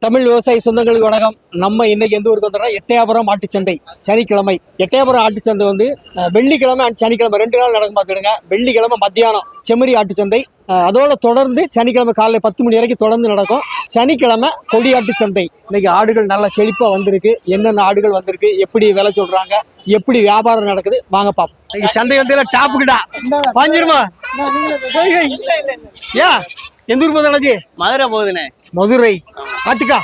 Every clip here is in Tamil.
தமிழ் விவசாய சொந்தங்களுக்கு வணக்கம். நம்ம இன்னைக்கு எந்த ஊருக்கு வந்துடுறோம்? எட்டயபுரம் ஆட்டுச்சந்தை. சனிக்கிழமை எட்டயபுரம் ஆட்டுச்சந்தை வந்து வெள்ளிக்கிழமை அண்ட் சனிக்கிழமை 2 நாள் நடக்கும் பார்த்துடுங்க. வெள்ளிக்கிழமை மத்தியானம் செம்மறி ஆட்டுச்சந்தை, அதோட தொடர்ந்து சனிக்கிழமை காலையில் 10 மணி வரைக்கும் தொடர்ந்து நடக்கும். சனிக்கிழமை கொடியாட்டு சந்தை. இன்னைக்கு ஆடுகள் நல்லா செழிப்பாக வந்திருக்கு. என்னென்ன ஆடுகள் வந்திருக்கு, எப்படி விலை சொல்றாங்க, எப்படி வியாபாரம் நடக்குது, வாங்க பார்ப்போம். இன்னைக்கு சந்தை வந்து டாப்புக்கிட்டா பாஞ்சிருமா? ஏன் எந்த ஊர் போகுது? மதுரை போகுதுண்ணே. மதுரை ஆட்டுக்கா?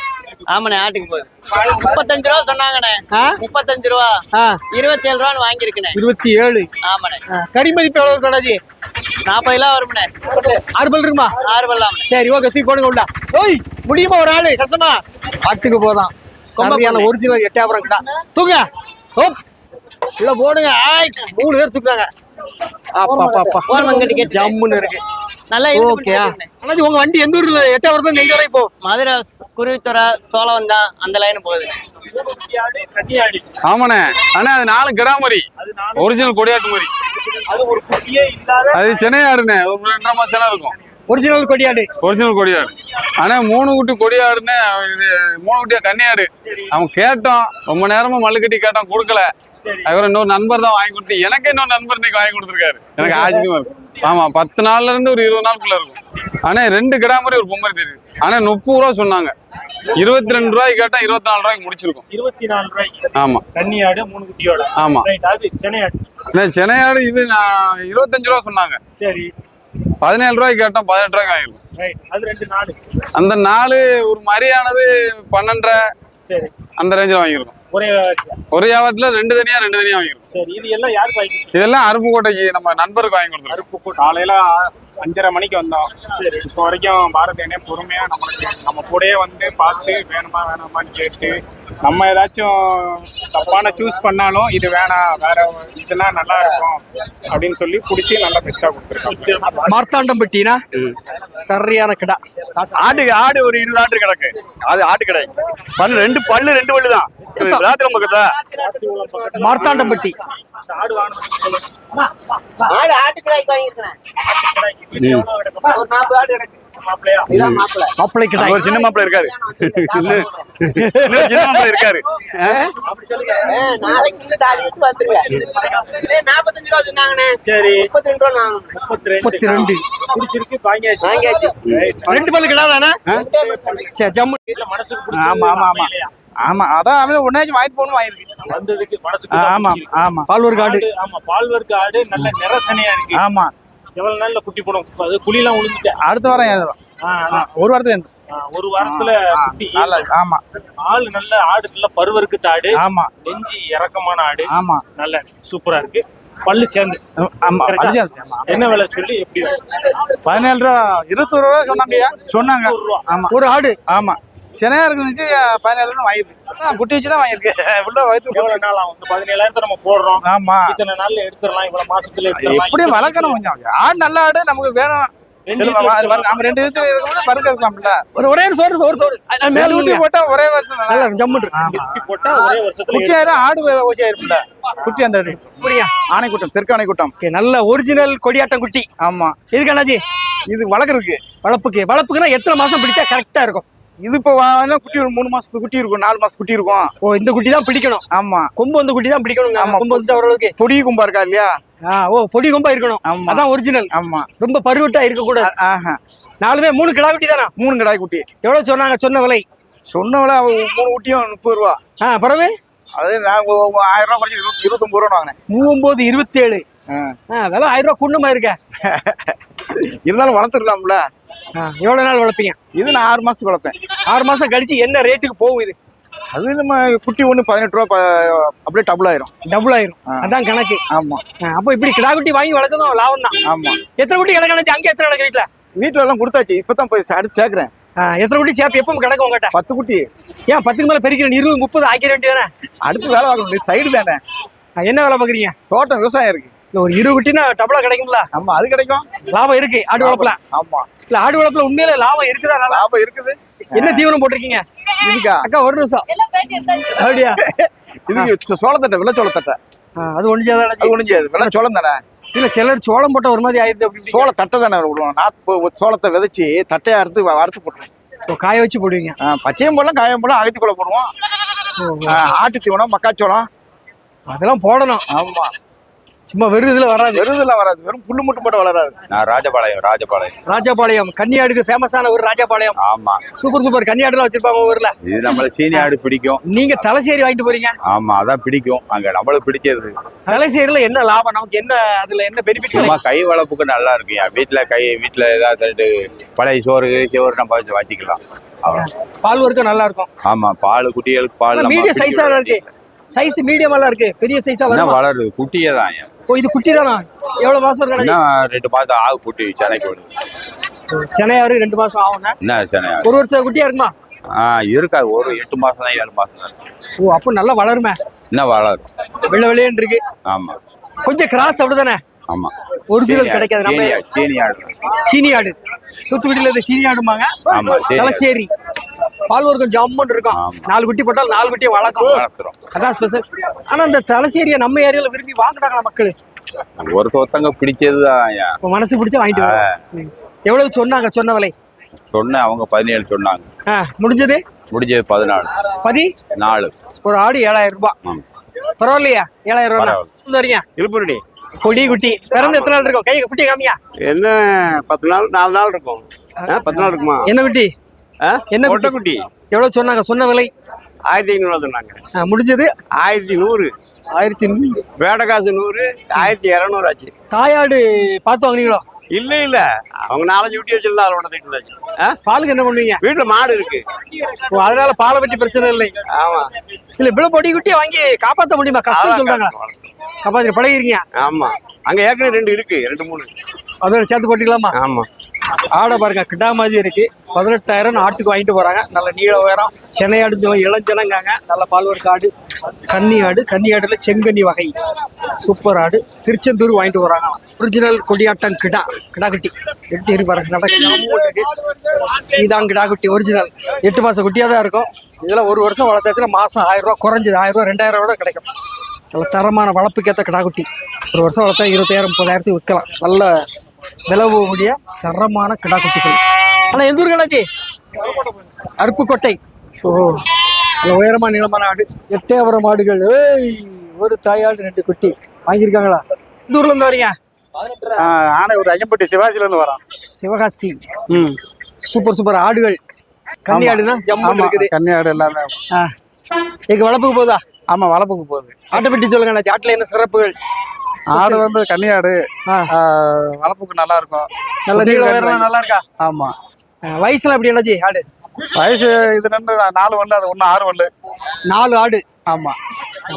ஆமாண்ணே, ஆட்டுக்கு போகுது. 35 ரூபா சொன்னாங்கண்ணே. 35 ரூபா 27 ரூபான்னு வாங்கியிருக்கேன். 27. ஆமாண்ணே. கறி மதிப்பு எவ்வளவு கடாஜி? 40 கிலோ வரும்ண்ணே. 6 பல் இருக்குமா? 6 பல்லாம். சரி, ஓகே, தூக்கி போடுங்க உள்ள. ஓய், முடியுமா ஒரு ஆளு? கஷ்டமா? ஆட்டுக்கு போதான் சரியான ஒரிஜினல் எட்டயபுரம் கிட்ட. தூங்க ஓப் உள்ள போடுங்க. 3 பேர் தூக்குறாங்க. ஜம்முன்னு இருக்கு. நல்லா ஓகே. அண்ணாச்சி, உங்க வண்டி எந்த ஊர்ல? எட்டயபுரத்துல எங்க வரை போகும்? மதுரை குருவித்துறை சோழவன் தான் அந்த லைன் போகுது. ஆமாண்ணே. ஆனா அது 4 கிடாமரி ஒரிஜினல் கொடியாட்டு மாதிரி. அது சென்னையாடுண்ணே. ஒரு 2.5 மாசம் இருக்கும். ஒரிஜினல் கொடியாடு. ஒரிஜினல் கொடியாடு. ஆனா 3 குட்டி கொடியாடுன்னு. இது 3 குட்டியா கன்னியாடு. அவன் கேட்டோம், ரொம்ப நேரமா மல்லு கட்டி கேட்டோம், கொடுக்கல. அதுக்கப்புறம் இன்னொரு நண்பர் தான் வாங்கி கொடுத்து, எனக்கு இன்னொரு நண்பர் இன்னைக்கு வாங்கி கொடுத்துருக்காரு. எனக்கு ஆச்சரியமா இருக்கும். ஆமா, 10 நாள்ல இருந்து ஒரு 20 நாளுக்குள்ள இருக்கும். ஆனா 2 கிடாமரி ஒரு பொம்மரி தெரியுது. ஆனா 30 ரூபா சொன்னாங்க. 22 ரூபாய்க்கு கேட்டா 24 ரூபாய்க்கு முடிச்சிருக்கும். 24 ரூபாய்க்கு. ஆமா, கன்னியாடு 3 குட்டியோட. ஆமா, அது சென்னையாடு. சென்னையாடு இது 25 ரூபா சொன்னாங்க. சரி, 17 ரூபாய்க்கு கேட்டோம், 18 ரூபாய்க்கு வாங்கிருக்கும். அது 2 நாள். அந்த 4 ஒரு மரியானது 12.5. சரி, அந்த ரேஞ்சில் வாங்கியிருக்கோம். ஒரே வியாபாரத்துல 2 தனியா வாங்கியிருக்கோம். சரி, இது எல்லாம் யாருக்கு வாங்கி? இதெல்லாம் அருப்புக்கோட்டைக்கு நம்ம நண்பருக்கு வாங்கி கொடுத்துருக்கோம். அருப்புக்கோட்டை. காலையில 5:30 மணிக்கு வந்தோம். சரி, இப்போ வரைக்கும் பாரதியனே பொறுமையா நம்ம கூடயே வந்து பார்த்து வேணுமா வேணாமான்னு கேட்டு, நம்ம ஏதாச்சும் தப்பான சூஸ் பண்ணாலும் இது வேணாம், வேற இதுனா நல்லா இருக்கும் அப்படின்னு சொல்லி பிடிச்சி நல்லா பெஸ்டா கொடுத்துருக்கோம். மார்த்தாண்டம்பட்டினா சரியான கடை. ஆடு ஒரு 20 ஆட்டு கிடக்கு. அது ஆட்டு கடை. பல்லு 2 பல்லு தான். மார்த்தாண்டம்பட்டி ஆடு வாங்கணும்னு சொல்லுங்க. ஆட்டு கடாய்க்கு வாங்கியிருக்கேன். ஒரு 40 ஆடு கிடக்கு. மாப்பிள்ளை கடை. ஒரு சின்ன மாப்பிள்ளை இருக்காரு. சின்ன மாப்பிள்ளை இருக்காரு. நாளைக்கு தாடி விட்டு வந்துருங்க. 45 ரூபா சொன்னாங்கண்ணே. சரி, 32 ரூபா. 32 பிடிச்சிருக்கு, வாங்கியாச்சு. 2 பல்லு கடை தானே? சரி, ஜம்மு. மனசுக்கு ஆமா ஆமா ஆமா ஆமா. அதான் அவன் ஒன்னாச்சும் வாங்கிட்டு போகணும் வாங்கிருக்கு. வந்ததுக்கு மனசுக்கு. ஆமா ஆமா. பால்வர்க்கு ஆடு. ஆமா, பால்வர்க்கு ஆடு நல்ல நிறசனையா இருக்கு. ஆமா. எவ்வளவு நாள்ல குட்டி போடும்? அது குழிலாம் உழுந்துட்டு அடுத்த வாரம் ஏறும். ஒரு வாரத்துல ஒரு வாரத்துல குட்டி. ஆமா. ஆடு நல்ல ஆடு, நல்ல பருவருக்கு ஆடு. ஆமா. நெஞ்சி இறக்கமான ஆடு. ஆமா, நல்ல சூப்பரா இருக்கு. பல்லு சேர்ந்து. ஆமா. என்ன விலை சொல்லி எப்படி? 17 ரூபா 21 ரூபா சொன்னாங்க. ஆமா, ஒரு ஆடு. ஆமா. சென்னையா இருந்துச்சு. 17 வாங்கிருக்கு. குட்டி வச்சுதான் வாங்கிருக்கு. உள்ள வயிற்று எவ்வளவு நாள் ஆகும்? 17,000 நம்ம போடுறோம். ஆமா, இத்தனை நாள்ல எடுத்துடலாம், இவ்வளவு மாசத்துல எடுத்துடலாம். எப்படி வளர்க்கணும் கொஞ்சம். ஆடு நல்ல ஆடு நமக்கு வேணும். 2 விதத்துல இருக்கும்போது பருக்க இருக்கலாம்ல. ஒரே சோறு மேல ஊட்டி போட்டா ஒரே வருஷம் ஜம்மு போட்டா ஒரே வருஷத்துல குட்டி ஆயிரம். ஆடு ஓசி ஆயிருக்கும்ல. குட்டி அந்த புரியா? ஆணைக்கூட்டம், தெற்கு ஆணைக்கூட்டம். நல்ல ஒரிஜினல் கொடியாட்டம் குட்டி. ஆமா. இதுக்கு அண்ணாச்சி இது வளர்க்குறதுக்கு. வளர்ப்புக்குன்னா எத்தனை மாசம் பிடிச்சா கரெக்டா இருக்கும்? இது இப்போ குட்டி ஒரு 3 மாசத்துக்கு குட்டி இருக்கும், 4 மாசம் குட்டி இருக்கும். ஓ, இந்த குட்டி தான் பிடிக்கணும். ஆமா, கொம்பு வந்து குட்டி தான் பிடிக்கணும். ஆமா, கொம்பு வந்துட்டு ஓரளவுக்கு பொடி கொம்பா இருக்கா இல்லையா? ஓ, பொடி கொம்பா இருக்கணும். அதான் ஒரிஜினல். ஆமா, ரொம்ப பருவட்டா இருக்க கூடாது. 3 கிடா குட்டி தானா? 3 கிடாய் குட்டி. எவ்வளவு சொன்னாங்க? சொன்ன விலை? சொன்ன விலை 3 குட்டியும் 30 ரூபா. பரவாயில்ல. அது நான் 1000 ரூபா குறைச்சி 29 ரூபா வாங்கினேன். 39 27. விலை 1000 ரூபா குண்ணமா இருக்க. இருந்தாலும் வளர்த்துருக்கலாம்ல. எவ்வளவு நாள் வளர்ப்பீங்க? இது நான் 6 மாசத்துக்கு வளர்த்தேன். 6 மாசம் கழிச்சு என்ன ரேட்டுக்கு போகும் இது? அது நம்ம குட்டி 18 ரூபா அப்படியே டபுள் ஆயிரும். அதான் கணக்கு. ஆமா. அப்போ இப்படி கிடா குட்டி வாங்கி வளர்க்கணும், லாபம் தான். ஆமா. எத்தனை குட்டி கிடக்கு? அங்கே எத்தனை கிடக்கு? வீட்டுல எல்லாம் கொடுத்தாச்சு. இப்பதான் போய் அடுத்து சேர்க்கிறேன். எத்தனை குட்டி சேப்பு எப்பவும் கிடக்கும் உங்ககிட்ட? 10 குட்டி. ஏன் 10க்கு மேல பெருக்கிறேன்? 20 30 ஆக்கிட வேண்டியதானே? அடுத்து வேலை பார்க்கணும். சைடு தானே. என்ன வேலை பாக்குறீங்க? தோட்டம், விவசாயம் இருக்கு. ஒரு 20 குட்டினா டபுளா கிடைக்கும்ல? ஆமா, அது கிடைக்கும். லாபம் இருக்கு ஆடு வளர்ப்புல. ஆமா. இல்ல, ஆடு வளர்ப்புல உண்மையில லாபம் இருக்குதா? லாபம் இருக்குது. என்ன தீவனம் போட்டிருக்கீங்க? இதுக்கா அக்கா ஒரு நிமிஷம். அப்படியா? இதுக்கு சோளத்தட்டை, வெள்ளை சோளத்தட்டை. அது ஒழிஞ்சாது. வெள்ளை சோளம் தானே. இல்ல, சிலர் சோளம் போட்ட ஒரு மாதிரி ஆயிடுது. அப்படி சோள தட்டை தானே விடுவோம். நாத்து சோளத்தை விதைச்சு தட்டையா அறுத்து போட்டுருவோம். காய வச்சு போடுவீங்க. பச்சையும் போடலாம் காயம் போடலாம், அகத்திக்குள்ள போடுவோம். ஆட்டு தீவனம், மக்காச்சோளம் அதெல்லாம் போடணும். ஆமா, சும்மா வெறும் இதுல வராது. வெறுதெல்லாம் வராது, வெறும் புல்லு மட்டும் போட்டு வளராது. நான் ராஜபாளையம் ராஜபாளையம் கன்னியாடுக்கு ஃபேமஸான ஒரு ராஜபாளையம். ஆமா, சூப்பர் கன்னியாடுலாம் வச்சிருப்பாங்க ஊர்ல. இது நம்மள சீனி ஆடு பிடிக்கும். நீங்க தலைசேரி வாங்கிட்டு போறீங்க. ஆமா, அதான் பிடிக்கும். அங்க நம்மளுக்கு பிடிச்சது. தலைசேரியில என்ன லாபம், நமக்கு என்ன அதுல என்ன பெனிஃபிட்? சும்மா கை வளர்ப்புக்கு நல்லா இருக்கு. வீட்டுல ஏதாவது பழைய சோறு நம்ம வச்சுக்கலாம். பால் வர்க்கம் நல்லா இருக்கும். ஆமா, பால் குட்டிகளுக்கு பால் மீடியம் சைஸா இருக்கு. சைஸ் மீடியமா இருக்கு, பெரிய சைஸா வளருது. குட்டியே தான். ஓ, இது குட்டி தானா? எவ்வளவு மாசம் இருக்கு? 2 மாசம் ஆகு குட்டி சென்னைக்கு வருது. சென்னையாரு 2 மாசம் ஆகும்னா என்ன சென்னையா? 1 வருஷம் குட்டியா இருக்குமா? இருக்காது, ஒரு 8 மாசம் தான் 7 மாசம் தான். ஓ, அப்போ நல்லா வளருமே. என்ன வளரும், வெள்ளையன்னு இருக்கு. ஆமா, கொஞ்சம் கிராஸ் அப்படிதானே? ஆமா, ஒரிஜினல் கிடைக்காது. நம்ம சீனி ஆடு தூத்துக்குடியில இருந்து சீனி ஆடுமாங்க. ஆமா, தலைச்சேரி பால் வர்க்கம் ஜம்முன்னு இருக்கும். 4 குட்டி போட்டால் 4 குட்டியை வளர்க்கும். அதான் ஸ்பெஷல். ஆனா அந்த தலைச்சேரியை நம்ம ஏரியால விரும்பி வாங்குறாங்களா மக்கள்? ஒருத்தவங்க பிடிச்சதுதான். மனசு பிடிச்சா வாங்கிட்டு வாங்க. எவ்வளவு சொன்னாங்க? சொன்ன விலை சொன்ன அவங்க 17 சொன்னாங்க. முடிஞ்சது 14. ஒரு ஆடு 7000 ரூபாய். பரவாயில்லையா? 7000 ரூபாய் வரீங்க. இழுப்புருடி கொடி குட்டி பிறந்து எத்தனை நாள் இருக்கும்? கை குட்டி காமியா. என்ன 10 நாள் 4 நாள் இருக்கும். 10 நாள் இருக்குமா? என்ன குட்டி? என்ன கொட்டை குட்டி? எவ்வளவு சொன்னாங்க? சொன்ன விலை 1500 சொன்னாங்க. முடிஞ்சது 1100. 1100. வேட காசு 100, 1200 ஆச்சு. தாயாடு பார்த்து வாங்குறீங்களோ? இல்ல அவங்க 4 குட்டி வச்சிருந்தா அதோட தீட்டு. பாலுக்கு என்ன பண்ணுவீங்க? வீட்டுல மாடு இருக்கு. அதனால பாலை பற்றி பிரச்சனை இல்லை. ஆமா, இல்ல இவ்வளவு பொடி குட்டியை வாங்கி காப்பாற்ற முடியுமா? கஷ்டம் சொல்றாங்க. காப்பாத்தி பழகிறீங்க. ஆமா, அங்க ஏற்கனவே 2 இருக்கு, 2 3 அதோட சேர்த்து போட்டுக்கலாமா? ஆமா. ஆடை பாருங்க, கிட்டா மாதிரி இருக்கு. 18000 ஆட்டுக்கு வாங்கிட்டு போறாங்க. நல்ல நீள உயரம், சென்னையாடுன்னு சொல்லுவோம், இளஞ்சனங்காங்க. நல்ல பால்வர்க்க ஆடு, கன்னி ஆடுல செங்கன்னி வகை சூப்பர் ஆடு. திருச்செந்தூர் வாங்கிட்டு போறாங்க. ஒரிஜினல் கொடியாட்டம் கிடா குட்டி எப்படி இருக்கு பாருங்க. இருக்கு. இதுதான் கிடா குட்டி ஒரிஜினல். 8 மாச குட்டியா தான் இருக்கும். இதெல்லாம் 1 வருஷம் வளர்த்தாச்சுன்னா மாசம் 1000 ரூபா, குறைஞ்சது 1000 ரூபா 2000 ரூபா கிடைக்கும். நல்ல தரமான வளர்ப்புக்கேற்ற கிடாக்குட்டி. 1 வருஷம் வளர்த்தா 20,000 30,000 விற்கலாம். நல்ல விலகக்கூடிய தரமான கிடாக்குட்டிகள். ஆனால் எந்த ஊர் கடாச்சி? அருப்புக்கோட்டை. ஓ, நல்ல உயரமான நீளமான ஆடு. 8 மாடுகள். ஒரு தாயாடு 2 குட்டி வாங்கியிருக்காங்களா? இந்த ஊர்ல இருந்து வரீங்க? ஆனா ஒரு ஐயம்பட்டி சிவாஜில இருந்து வரோம். சிவகாசி. சூப்பர் ஆடுகள். கன்னி ஆடுனா ஜம்மு இருக்குது. கன்னி ஆடு எல்லாமே. எங்க வளர்ப்புக்கு போதா? ஆமா, வளர்ப்புக்கு போகுது. ஆட்டை பற்றி சொல்லுங்க. ஆட்டுல என்ன சிறப்புகள்? ஆடு வந்து கன்னியாடு வளர்ப்புக்கு நல்லா இருக்கும். நல்ல நீள உயரம் நல்லா இருக்கா? ஆமா. வயசுல எப்படி என்னாச்சு ஆடு? வயசு இது 4 வண்டு, அது 1 6 வண்டு. 4 ஆடு. ஆமா.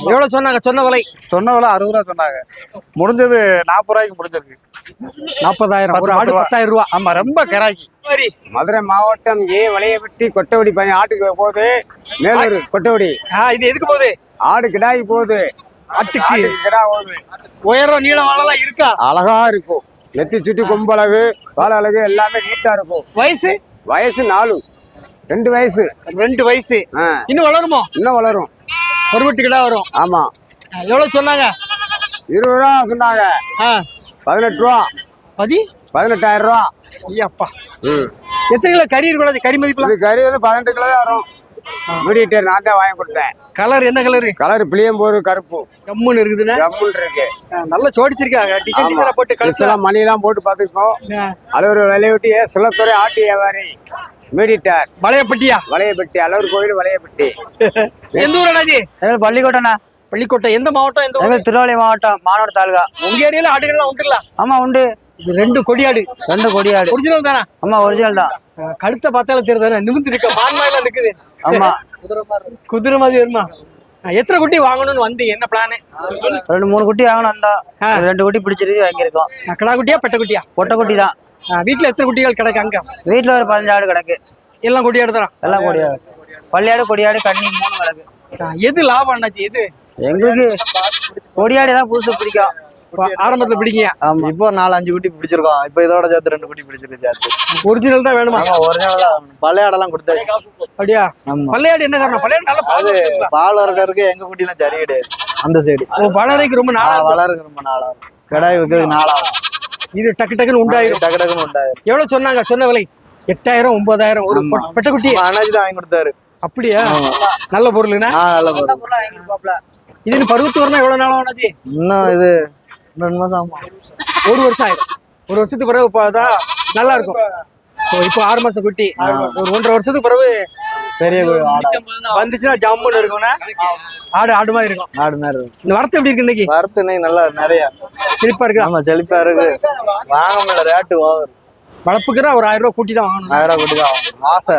எவ்வளவு சொன்னாங்க? சொன்ன விலை 60 ரூபா சொன்னாங்க. முடிஞ்சது 40 ரூபாய்க்கு முடிஞ்சிருக்கு. 40,000. ஒரு ஆடு 10,000 ரூபா. ஆமா, ரொம்ப கிராக்கி. மதுரை மாவட்டம் வளையப்பட்டி கொட்டவடி ஆட்டுக்கு போகுது. மேலூர் கொட்டவடி. இது எதுக்கு போகுது? ஆடு கிடாய் போகுது. ஆட்டுக்கு கிடா போகுது. உயரம் நீளம் வாழலாம் இருக்கா? அழகா இருக்கும். நெத்தி சுட்டி கொம்பளவு பால் அழகு எல்லாமே நீட்டா இருக்கும். வயசு 2 வயசு. 2 வயசு. இன்னும் வளருமோ? இன்னும் வளரும். ஒரு வீட்டு கிடா வரும். ஆமா. எவ்வளவு சொன்னாங்க? 20 ரூபா சொன்னாங்க. 18 ரூபா. 18,000 ரூபா. ஐயாப்பா. எத்தனை கிலோ கறி இருக்கக்கூடாது? கறி மதிப்பு கறி வந்து 18 கிலோ தான் வரும். மீடியேட்டர் நான் தான் வாங்கி கொடுத்தேன். கலர் என்ன கலரு? கலர் பிளியம்போரு கருப்பு. ஜம்முன்னு இருக்குதுன்னா ஜம்முன்னு இருக்கு. நல்லா சோடிச்சிருக்காங்க. டிசைன் போட்டு கழிச்சலாம், மணியெல்லாம் போட்டு பார்த்துருக்கோம். அளவு விளையாட்டி சிலத்துறை ஆட்டு வியாபாரி மீடியேட்டர். வளையப்பட்டி அளவர் கோயில் வளையப்பட்டி. எந்த ஊர் அண்ணாஜி? பள்ளிக்கோட்டண்ணா. பள்ளிக்கோட்டை. எந்த மாவட்டம்? எந்த ஊர்? திருநெல்வேலி மாவட்டம், மானோட தாலுகா. உங்க ஏரியால ஆடுகள்லாம் வந்துடலாம்? ஆமா, உண்டு. இது 2 கொடியாடு. 2 கொடியாடு. ஒரிஜினல் தானா? ஆமா, ஒரிஜினல் தான். கழுத்தை பார்த்தாலும் தெரியுது. நிமிந்து இருக்க மான்மாயில நிக்குது. ஆமா, குதிரை மாதிரி வருமா? எத்தனை குட்டி வாங்கணும்னு வந்து என்ன பிளான்? 2-3 குட்டி வாங்கணும். வந்தா 2 குட்டி பிடிச்சிருக்கு, வாங்கியிருக்கோம். கடா குட்டியா பெட்ட குட்டியா? பொட்டை குட்டி தான். வீட்டுல எத்தனை குட்டிகள் கிடக்கு? அங்க வீட்டுல ஒரு 15 ஆடு கிடக்கு. எல்லாம் கொடியாடு தானா? எல்லாம் கொடியாடு. பள்ளியாடு, கொடியாடு, கன்னி 3 கிடக்கு. எது லாபம் அண்ணாச்சி? எது எங்களுக்கு? கொடியாடு தான் புதுசு பிடிக்கும். ஆரம்பத்துல பிடிங்க. ஆமா, இப்போ 4-5 குட்டி பிடிச்சிருக்கோம். இப்போ இதோட சேர்த்து 2 குட்டி பிடிச்சிருக்கு. சேர்த்து ஒரிஜினல் தான் வேணுமா? ஆமா, ஒரிஜினல் தான். பள்ளையாடெல்லாம் கொடுத்தாச்சு. அப்படியா? பள்ளையாடு என்ன காரணம்? பள்ளையாடு நல்லா பால் வளர்க்கறதுக்கு எங்க குட்டிலாம் சரி கிடையாது. அந்த சைடு வளரைக்கு ரொம்ப நாளா வளருக்கு ரொம்ப நாளாகும். கிடாய் வைக்கிறதுக்கு நாளாகும். இது டக்கு டக்குன்னு உண்டாயிரும். டக்கு டக்குன்னு உண்டாயிரும். எவ்வளவு சொன்னாங்க? சொன்ன விலை 8,000 9,000 ஒரு ஆமா. பெட்டக்குட்டி. அண்ணாச்சி தான் வாங்கி கொடுத்தாரு. அப்படியா? நல்ல பொருளுண்ணா. நல்ல பொருள். இது பருவத்து வரணும் எவ்வளவு நாள் ஆனாச்சு? இன்னும் இது 2 மாசம் ஆகும். 1 வருஷம் ஆயிடும். 1 வருஷத்துக்கு பிறகு பார்த்தா நல்லா இருக்கும். இப்போ 6 மாசம் குட்டி, ஒரு 1.5 வருஷத்துக்கு பிறகு பெரிய ஆடா வந்துச்சுன்னா ஜம்முன்னு இருக்கும்னா ஆடு மாதிரி இருக்கும். ஆடு மாதிரி இருக்கும். இந்த வரத்து எப்படி இருக்கு இன்னைக்கு? வரத்து இன்னைக்கு நல்லா நிறைய செழிப்பா இருக்கு. ஆமா செழிப்பா இருக்கு. வாங்க முடியல, ரேட்டு ஓவர். வளர்ப்புக்குன்னா ஒரு 1000 ரூபாய் கூட்டி தான் வாங்கணும். 1000 ரூபாய் கொடுத்து ஆகும். ஆசை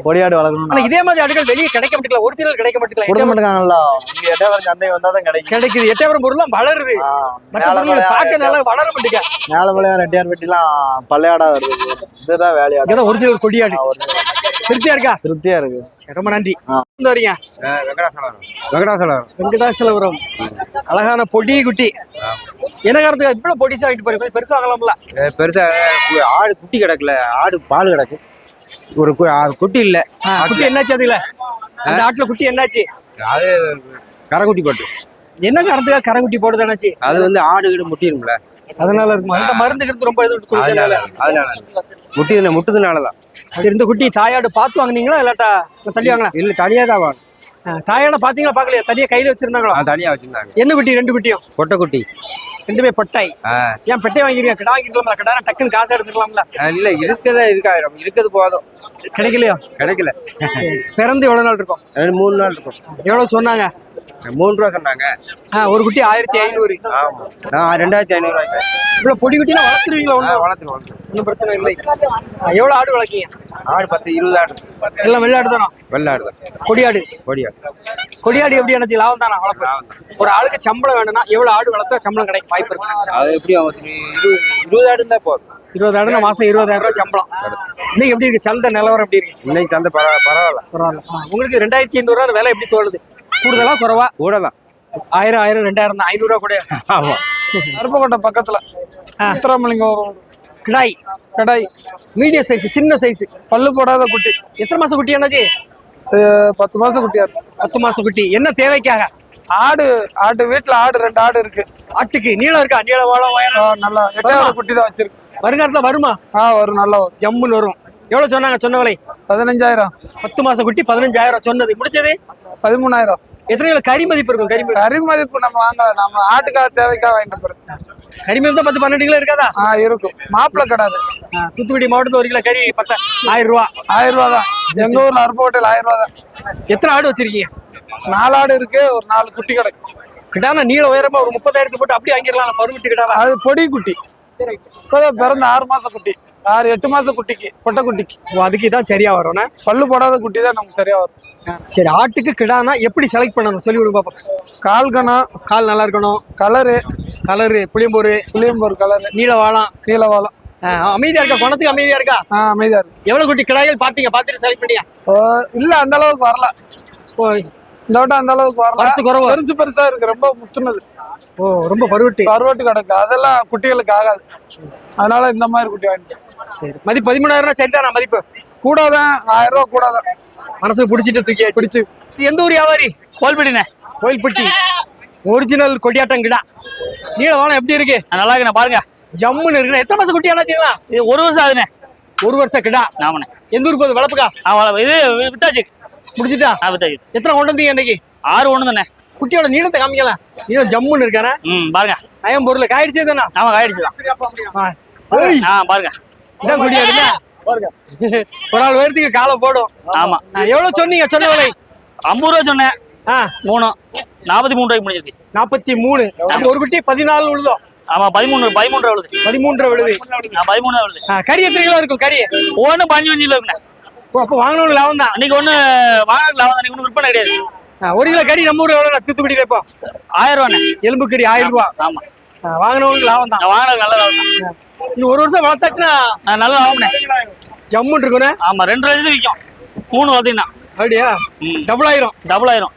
கொடியாடு வளர்க்கணும். ஆனா இதே மாதிரி ஆடுகள் வெளியே கிடைக்க மாட்டேங்கல, ஒரிஜினல் கிடைக்க கொடுக்க மாட்டேங்கல. மாட்டேங்காங்கல்ல. இங்க எட்டயபுரம் சந்தை வந்தா தான் கிடைக்கும். கிடைக்குது. 8,000 பொருள்லாம் வளருது. மற்ற பொருள் பார்க்க நல்லா வளர மாட்டேங்க. மேலமலையா ரெட்டியார் வெட்டிலாம் பள்ளையாடா வருது. இதுதான் வேலையாடு. இதான் ஒரிஜினல் கொடியாடு. திருப்தியா இருக்கா? திருப்தியா இருக்கு. சரி, ரொம்ப நன்றி. இந்த வரீங்க வெங்கடாசலபுரம். அழகான பொடி குட்டி. என்ன காரணத்துக்கு இவ்வளவு பொடிசா ஆகிட்டு போறீங்க? கொஞ்சம் பெருசா வாங்கலாம்ல? பெருசா ஆடு குட்டி கிடக்குல, ஆடு பால் கிடக்கு. ஒரு குட்டி இல்ல. குட்டி என்னாச்சு? அதுல அந்த ஆட்டுல குட்டி என்னாச்சு? அது கரைக்குட்டி போட்டு. என்ன காரணத்துக்காக கரைக்குட்டி போடுதானாச்சு? அது வந்து ஆடு கிட்ட முட்டிடும்ல, அதனால இருக்குமா? அந்த மருந்து கிடந்து ரொம்ப இது அதனால முட்டுதுனாலதான். சரி, இந்த குட்டி தாயாடு பார்த்து வாங்குனீங்களா இல்லாட்டா தள்ளி வாங்கலாம்? இல்ல தனியா தான் வாங்க. தாயாட பாத்தீங்களா? பாக்கலையா? தனியா கையில வச்சிருந்தாங்களா? தனியா வச்சிருந்தாங்க. என்ன குட்டி? 2 குட்டியும் பொட்டை குட்டி. ரெண்டுமே பொட்டாய். ஏன் பெட்டை வாங்கிருக்கீங்க? கிடா வாங்கிக்கலாம்ல? கிடா டக்குன்னு காசு எடுத்துக்கலாம்ல? இல்ல இருக்குது போதும். கிடைக்கலையா? கிடைக்கல. பிறந்து எவ்வளவு நாள் இருக்கும்? 3 நாள் இருக்கும். எவ்வளவு சொன்னாங்க? 3 ரூபா சொன்னாங்க. ஒரு குட்டி 1500. ஆமா, நான் 2500 ரூபாய்க்கு. இவ்வளவு பொடி குட்டினா வளர்த்துருவீங்களா? வளர்த்துருவோம். ஒன்றும் பிரச்சனை இல்லை. எவ்வளவு ஆடு வளர்க்கீங்க? ஆடு 10-20 ஆடு. எல்லாம் வெள்ளாடு தானா? வெள்ளாடு தான். கொடியாடு. கொடியாடு. கொடியாடு எப்படி எனக்கு லாபம் தானா வளர்ப்பு? ஒரு ஆளுக்கு சம்பளம் வேணும்னா எவ்வளவு ஆடு வளர்த்தா சம்பளம் கிடைக்கும் வாய்ப்பு இருக்கு? அது எப்படி 20 ஆடு இருந்தா போதும். 20 ஆடுனா மாசம் 20,000 ரூபாய் சம்பளம். இன்னைக்கு எப்படி இருக்கு சந்தை நிலவரம்? எப்படி இருக்கு இன்னைக்கு சந்தை? பரவாயில்ல. உங்களுக்கு 2,500 ரூபா விலை எப்படி சொல்லுது? கூடுதலா குறைவா? கூட தான். 1000 2000 தான். 500 ரூபா கூட. ஆமா. அருப்பக்கோட்டை பக்கத்துல சித்திராமலிங்கம் கிடாய். கடாய் மீடியம் சைஸ், சின்ன சைஸ், பல்லு போடாத குட்டி. எத்தனை மாசம் குட்டி என்னது? 10 மாசம் குட்டியா இருக்கு. 10 மாசம் குட்டி. என்ன தேவைக்காக? ஆடு வீட்டுல 2 ஆடு இருக்கு. ஆட்டுக்கு நீளம் இருக்கா? நீள வாழம் உயரம் நல்லா 8,000 குட்டி தான் வச்சிருக்கு. வருங்காலத்துல வருமா? வரும், நல்லா வரும். ஜம்முன்னு வரும். எவ்வளவு சொன்னாங்க? சொன்ன விலை 15,000. 10 மாசம் குட்டி 15,000 சொன்னது. முடிச்சது 13,000. எத்தனை கிலோ கறி மதிப்பு இருக்கும்? கறி மதிப்பு நம்ம வாங்கலாம். நம்ம ஆட்டுக்காக தேவைக்காக வாங்கிட்டு போறோம். கறி மதிப்பு தான் 10-12 கிலோ இருக்காதா? இருக்கும். மாப்பிள்ளை கிடாது. தூத்துக்குடி மாவட்டத்துல 1 கிலோ கறி 10,000 ரூபா. 1000 ரூபா தான். எங்க ஊர்ல அருப்பக்கோட்டையில் 1000 ரூபா தான். எத்தனை ஆடு வச்சிருக்கீங்க? 4 ஆடு இருக்கு. ஒரு 4 குட்டி கிடக்கு. கிடானா நீள உயரமா ஒரு 30,000 போட்டு அப்படியே வாங்கிடலாம். பருவட்டு கிடாவா? அது பொடி குட்டி. இப்பதான் பிறந்த 6 மாசம் குட்டி. 8 மாசம் குட்டிக்கு, பொட்டை குட்டிக்கு. அதுக்கு தான் சரியா வரும்னா? பல்லு போடாத குட்டி தான் நமக்கு சரியா வரும். சரி, ஆட்டுக்கு கிடானா எப்படி செலக்ட் பண்ணணும் சொல்லி விடுங்க பாப்போம். கால் கணம், கால் நல்லா இருக்கணும். கலரு புளியம்பூர் கலரு, நீள வாழம், நீலவாளம். அமைதியா இருக்கா? குணத்துக்கு அமைதியா இருக்கா? அமைதியா இருக்கு. எவ்வளவு குட்டி கிடாய்கள் பார்த்துட்டு செலக்ட் பண்ணியா? இல்ல, அந்த அளவுக்கு வரல. இந்த வட்டம் அந்த அளவுக்கு வரல. பெருசா இருக்கு. ரொம்ப முத்துனது. ரொம்ப பருவட்டு கிடக்கு. அதெல்லாம் குட்டிகளுக்கு ஆகாது. அதனால இந்த மாதிரி குட்டி வாங்கிட்டேன். சரி, மதிப்பு 13,000 சரிதானா? மதிப்பு கூடாதான். 1000 ரூபா கூடாதான். மனசுக்கு பிடிச்சிட்டு தூக்கியா? பிடிச்சு. எந்த ஊர் வியாபாரி? கோயில்பட்டினே. கோயில்பட்டி. ஒரிஜினல் கொடியாட்டம் கிடா. நீள வாழம் எப்படி இருக்கு? நல்லா இருக்குண்ணே, பாருங்க. ஜம்முன்னு இருக்கு. எத்தனை மாசம் குட்டி ஆனாச்சுங்களா? இது 1 வருஷம் ஆகுதுண்ணே. 1 வருஷம் கிடா. ஆமாண்ணே. எந்த ஊருக்கு போகுது? வளர்ப்புக்கா? இது வித்தாச்சு. முடிச்சுட்டா? வித்தாச்சு. எத்தனை கொண்டு வந்தீங்க இன்னைக்கு? 6 ஒண்ணு தானே. குட்டியோட நீளத்தை காமிக்கலாம். நீளம் ஜம்முன்னு இருக்கானே. பாருங்க. நயம் பொருள் காயிடுச்சே தானே? ஆமா, காயிடுச்சுதான். பாருங்க. இதான் குடியாடுங்க. ஒரு ஆள் உயரத்துக்கு காலை போடும். ஆமா. எவ்வளவு சொன்னீங்க? சொன்ன விலை 50 ரூபா சொன்னேன். 3 43 ரூபாய்க்கு முடிஞ்சிருக்கு. 43. ஒரு குட்டி 14 விழுதோ? ஆமா, 13 ரூபா விழுது. 13 விழுது. 13 தான் விழுது. கறி எத்தனை கிலோ இருக்கும்? கறி ஒண்ணு 15 கிலோ இருக்குண்ணே. அப்ப வாங்கினவங்க லாபம் தான். அன்னைக்கு ஒண்ணு வாங்கினது லாபம் தான். அன்னைக்கு ஒண்ணு விற்பனை கிடையாது. 1 கிலோ கறி நம்ம ஊர் எவ்வளவு? தூத்துக்குடியில இப்போ 1000 ரூபாண்ணே. எலும்பு கறி 1000 ரூபா. ஆமா, வாங்கினவங்களுக்கு லாபம் தான். வாங்கினது நல்ல லாபம் தான். இது 1 வருஷம் வளர்த்தாச்சுன்னா நல்ல லாபம்ண்ணே. ஜம்முன்னு இருக்குண்ணே. ஆமா, 2 லட்சத்துக்கு விற்கும். 3 வளர்த்தீங்கன்னா அப்படியா? டபுள் ஆயிரும்.